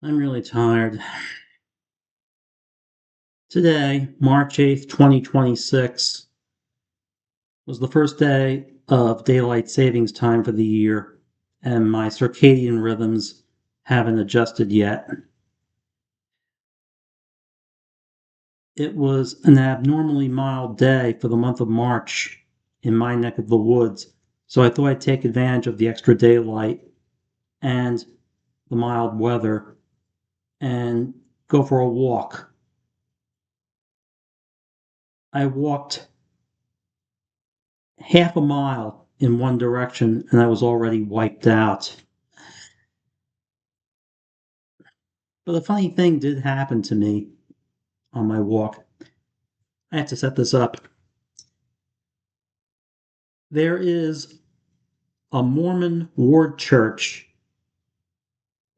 I'm really tired. Today, March 8th, 2026, was the first day of daylight savings time for the year, and my circadian rhythms haven't adjusted yet. It was an abnormally mild day for the month of March in my neck of the woods, so I thought I'd take advantage of the extra daylight and the mild weather and go for a walk. I walked half a mile in one direction and I was already wiped out. But a funny thing did happen to me on my walk. I have to set this up. There is a Mormon ward church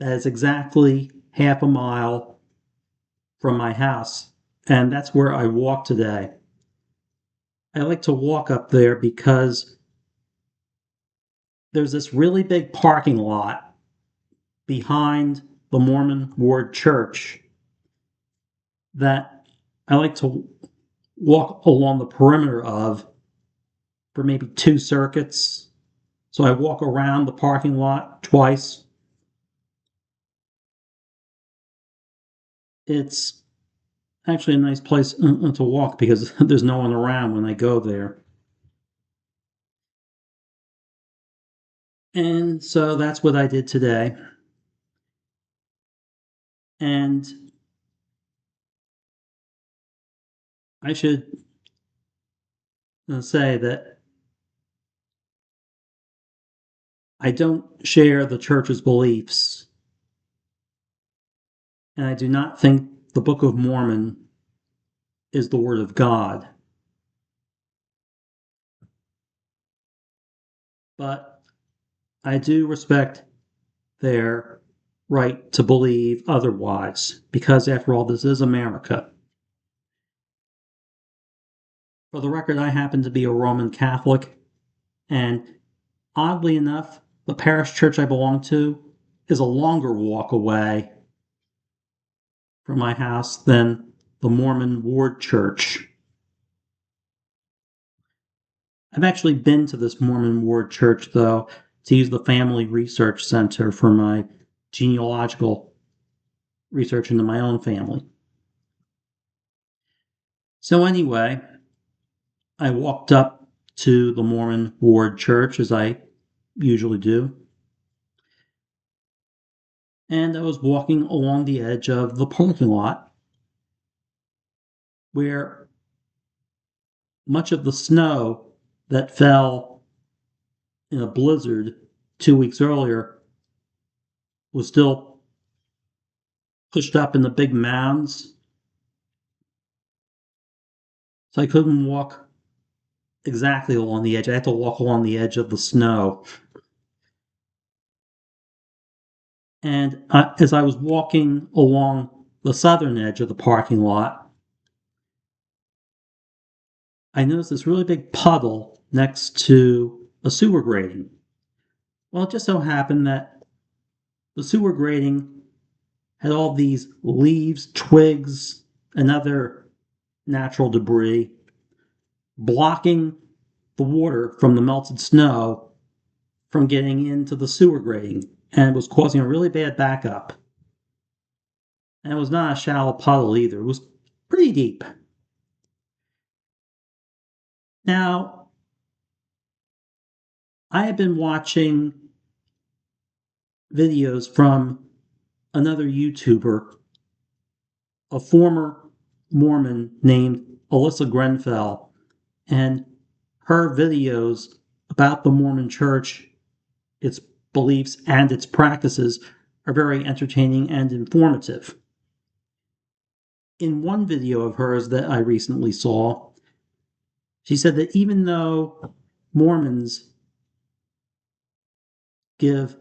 that is exactly half a mile from my house, and that's where I walk today. I like to walk up there because there's this really big parking lot behind the Mormon ward church that I like to walk along the perimeter of for maybe 2 circuits. So I walk around the parking lot twice. It's actually a nice place to walk because there's no one around when I go there. And so that's what I did today. And I should say that I don't share the church's beliefs, and I do not think the Book of Mormon is the Word of God. But I do respect their right to believe otherwise, because after all, this is America. For the record, I happen to be a Roman Catholic, and oddly enough, the parish church I belong to is a longer walk away from my house than the Mormon ward church. I've actually been to this Mormon ward church, though, to use the Family Research Center for my genealogical research into my own family. So anyway, I walked up to the Mormon ward church, as I usually do, and I was walking along the edge of the parking lot where much of the snow that fell in a blizzard 2 weeks earlier was still pushed up in the big mounds. So I couldn't walk exactly along the edge. I had to walk along the edge of the snow. And as I was walking along the southern edge of the parking lot, I noticed this really big puddle next to a sewer grating. Well, it just so happened that the sewer grating had all these leaves, twigs, and other natural debris blocking the water from the melted snow from getting into the sewer grating, and it was causing a really bad backup. And it was not a shallow puddle either. It was pretty deep. Now, I have been watching videos from another YouTuber, a former Mormon named Alyssa Grenfell, and her videos about the Mormon Church, its beliefs, and its practices are very entertaining and informative. In one video of hers that I recently saw, she said that even though Mormons give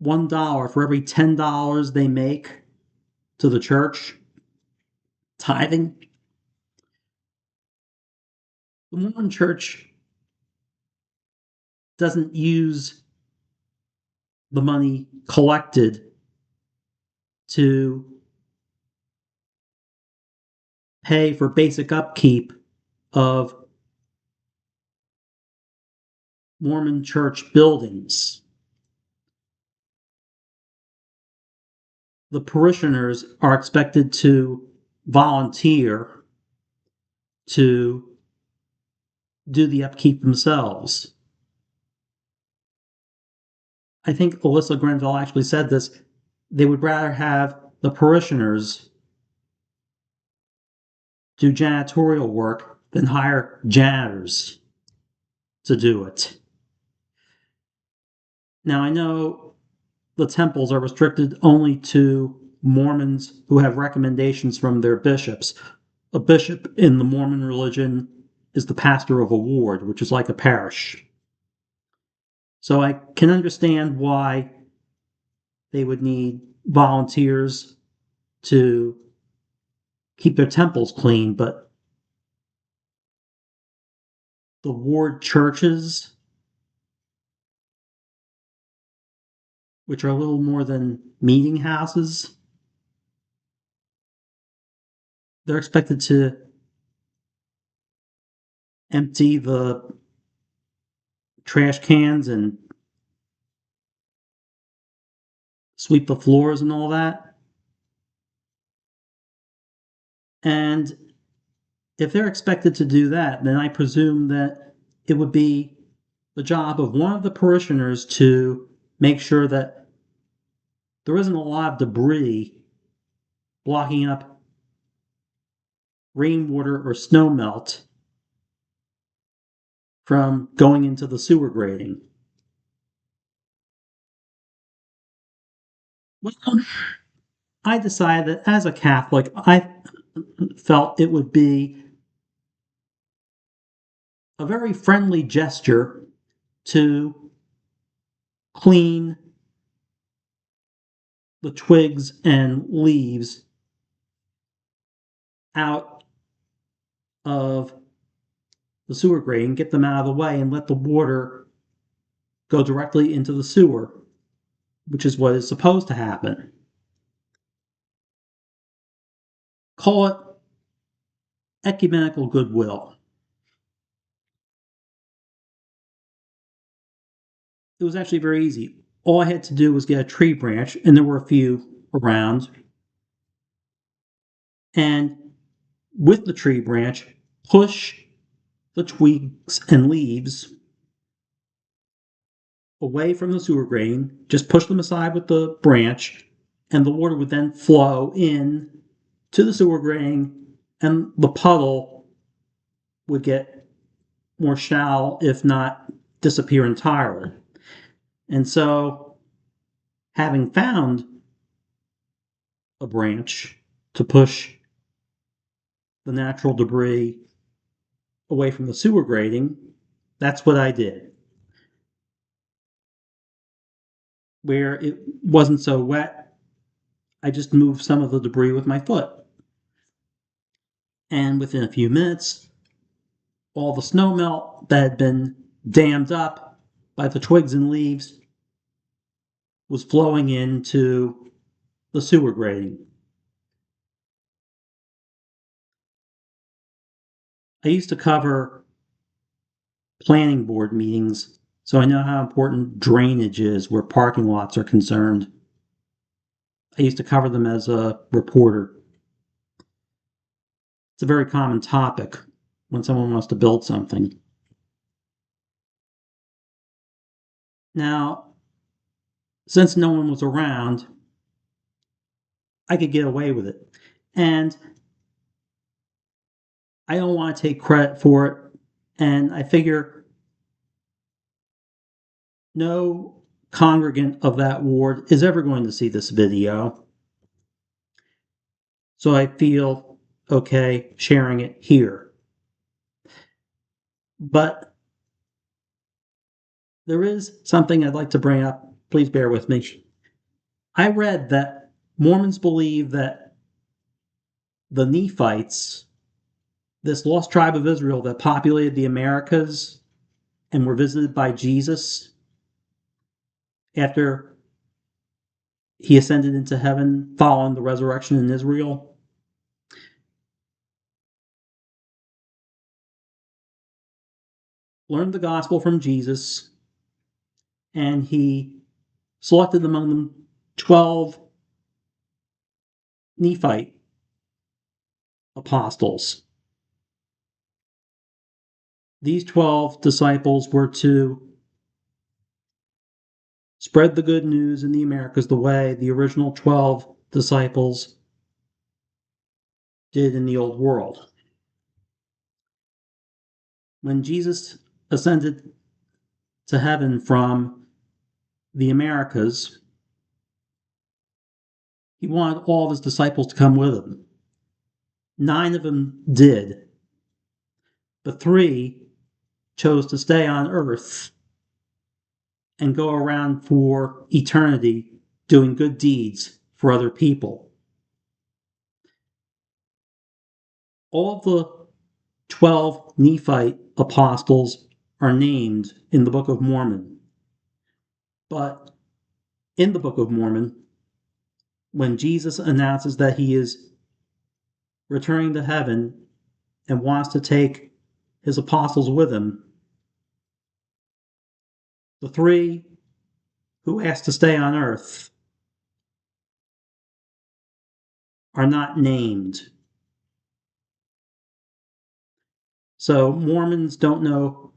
$1 for every $10 they make to the church, tithing, the Mormon Church doesn't use the money collected to pay for basic upkeep of Mormon church buildings. The parishioners are expected to volunteer to do the upkeep themselves. I think Alyssa Grenville actually said this. They would rather have the parishioners do janitorial work than hire janitors to do it. Now, I know the temples are restricted only to Mormons who have recommendations from their bishops. A bishop in the Mormon religion is the pastor of a ward, which is like a parish. So I can understand why they would need volunteers to keep their temples clean, but the ward churches, which are a little more than meeting houses, they're expected to empty the trash cans and sweep the floors and all that. And if they're expected to do that, then I presume that it would be the job of one of the parishioners to make sure that there isn't a lot of debris blocking up rainwater or snow melt from going into the sewer grating. Well, I decided that as a Catholic, I felt it would be a very friendly gesture to clean the twigs and leaves out of the sewer grating, get them out of the way, and let the water go directly into the sewer, which is what is supposed to happen. Call it ecumenical goodwill. It was actually very easy. All I had to do was get a tree branch, and there were a few around, and with the tree branch, push the twigs and leaves away from the sewer grating, just push them aside with the branch, and the water would then flow in to the sewer grating, and the puddle would get more shallow, if not disappear entirely. And so, having found a branch to push the natural debris away from the sewer grating, that's what I did. Where it wasn't so wet, I just moved some of the debris with my foot. And within a few minutes, all the snow melt that had been dammed up by the twigs and leaves was flowing into the sewer grating. I used to cover planning board meetings, so I know how important drainage is where parking lots are concerned. I used to cover them as a reporter. It's a very common topic when someone wants to build something. Now, since no one was around, I could get away with it. And I don't want to take credit for it. And I figure no congregant of that ward is ever going to see this video. So I feel okay sharing it here. But there is something I'd like to bring up. Please bear with me. I read that Mormons believe that the Nephites, this lost tribe of Israel that populated the Americas and were visited by Jesus after he ascended into heaven following the resurrection in Israel. Learned the gospel from Jesus, and he selected among them 12 Nephite apostles. These 12 disciples were to spread the good news in the Americas the way the original 12 disciples did in the old world. When Jesus ascended to heaven from the Americas, he wanted all of his disciples to come with him. 9 of them did, but 3 chose to stay on earth and go around for eternity doing good deeds for other people. All of the 12 Nephite apostles are named in the Book of Mormon. But in the Book of Mormon, when Jesus announces that he is returning to heaven and wants to take his apostles with him, the 3 who asked to stay on earth are not named. So Mormons don't know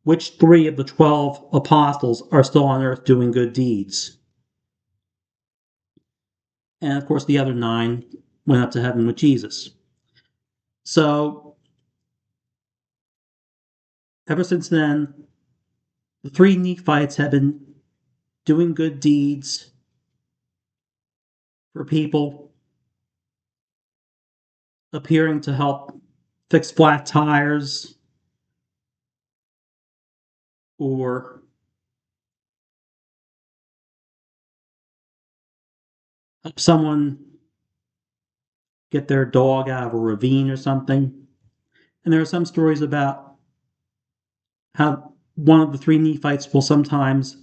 which 3 of the 12 apostles are still on earth doing good deeds. And of course, the other 9 went up to heaven with Jesus. So ever since then, the 3 Nephites have been doing good deeds for people, appearing to help fix flat tires or help someone get their dog out of a ravine or something. And there are some stories about how one of the 3 Nephites will sometimes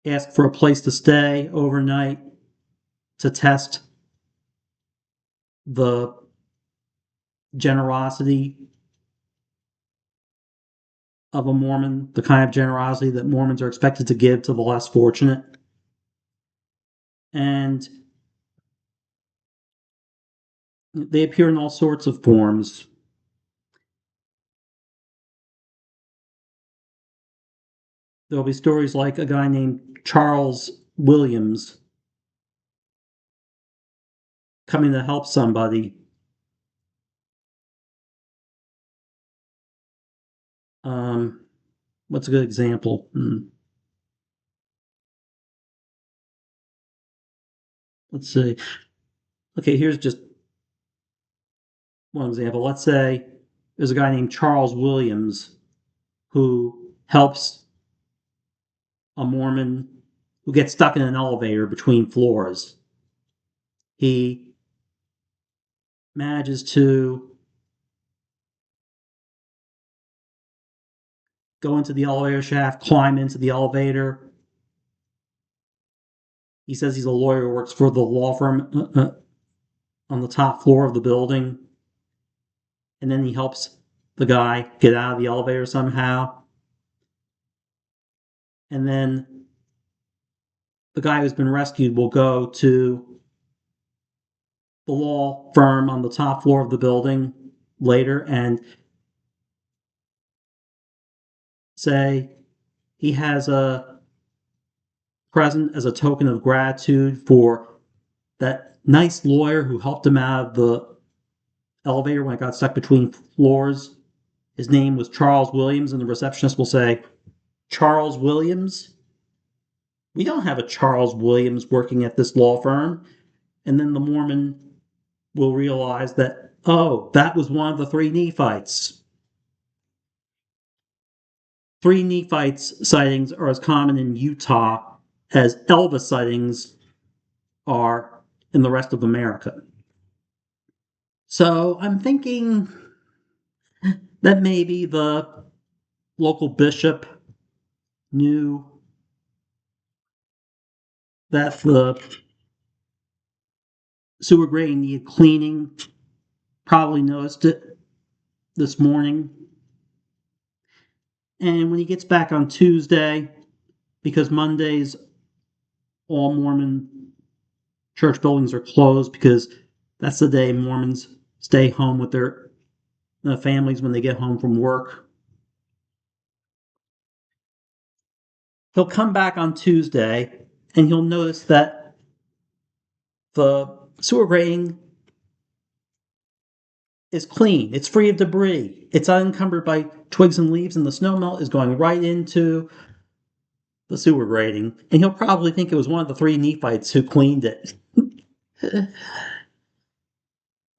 ask for a place to stay overnight to test the generosity of a Mormon, the kind of generosity that Mormons are expected to give to the less fortunate. And they appear in all sorts of forms. There'll be stories like a guy named Charles Williams coming to help somebody. What's a good example? Let's see. Okay, here's just one example. Let's say there's a guy named Charles Williams who helps a Mormon who gets stuck in an elevator between floors. He manages to go into the elevator shaft, climb into the elevator. He says he's a lawyer who works for the law firm on the top floor of the building. And then he helps the guy get out of the elevator somehow. And then the guy who's been rescued will go to the law firm on the top floor of the building later and say he has a present as a token of gratitude for that nice lawyer who helped him out of the elevator when it got stuck between floors. His name was Charles Williams, and the receptionist will say, Charles Williams? We don't have a Charles Williams working at this law firm. And then the Mormon will realize that, oh, that was one of the 3 Nephites. 3 Nephites sightings are as common in Utah as Elvis sightings are in the rest of America. So I'm thinking that maybe the local bishop knew that the sewer grating needed cleaning. Probably noticed it this morning. And when he gets back on Tuesday, because Mondays all Mormon church buildings are closed because that's the day Mormons stay home with their families when they get home from work. He'll come back on Tuesday and he'll notice that the sewer grating is clean. It's free of debris. It's unencumbered by twigs and leaves, and the snow melt is going right into the sewer grating. And he'll probably think it was one of the 3 Nephites who cleaned it.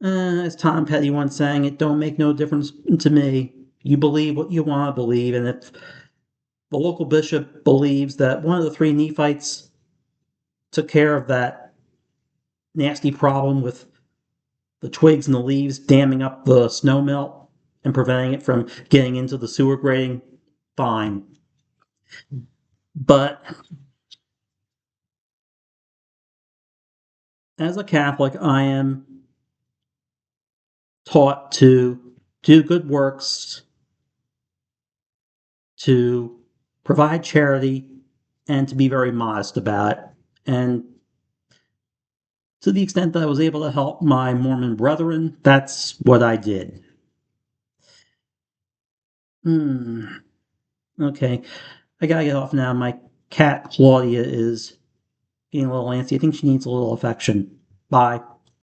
As Tom Petty once sang, it don't make no difference to me. You believe what you want to believe, and if the local bishop believes that one of the 3 Nephites took care of that nasty problem with the twigs and the leaves damming up the snow melt and preventing it from getting into the sewer grating, fine. But as a Catholic, I am taught to do good works, to provide charity, and to be very modest about it. And to the extent that I was able to help my Mormon brethren, that's what I did. Okay. I gotta get off now. My cat, Claudia, is getting a little antsy. I think she needs a little affection. Bye.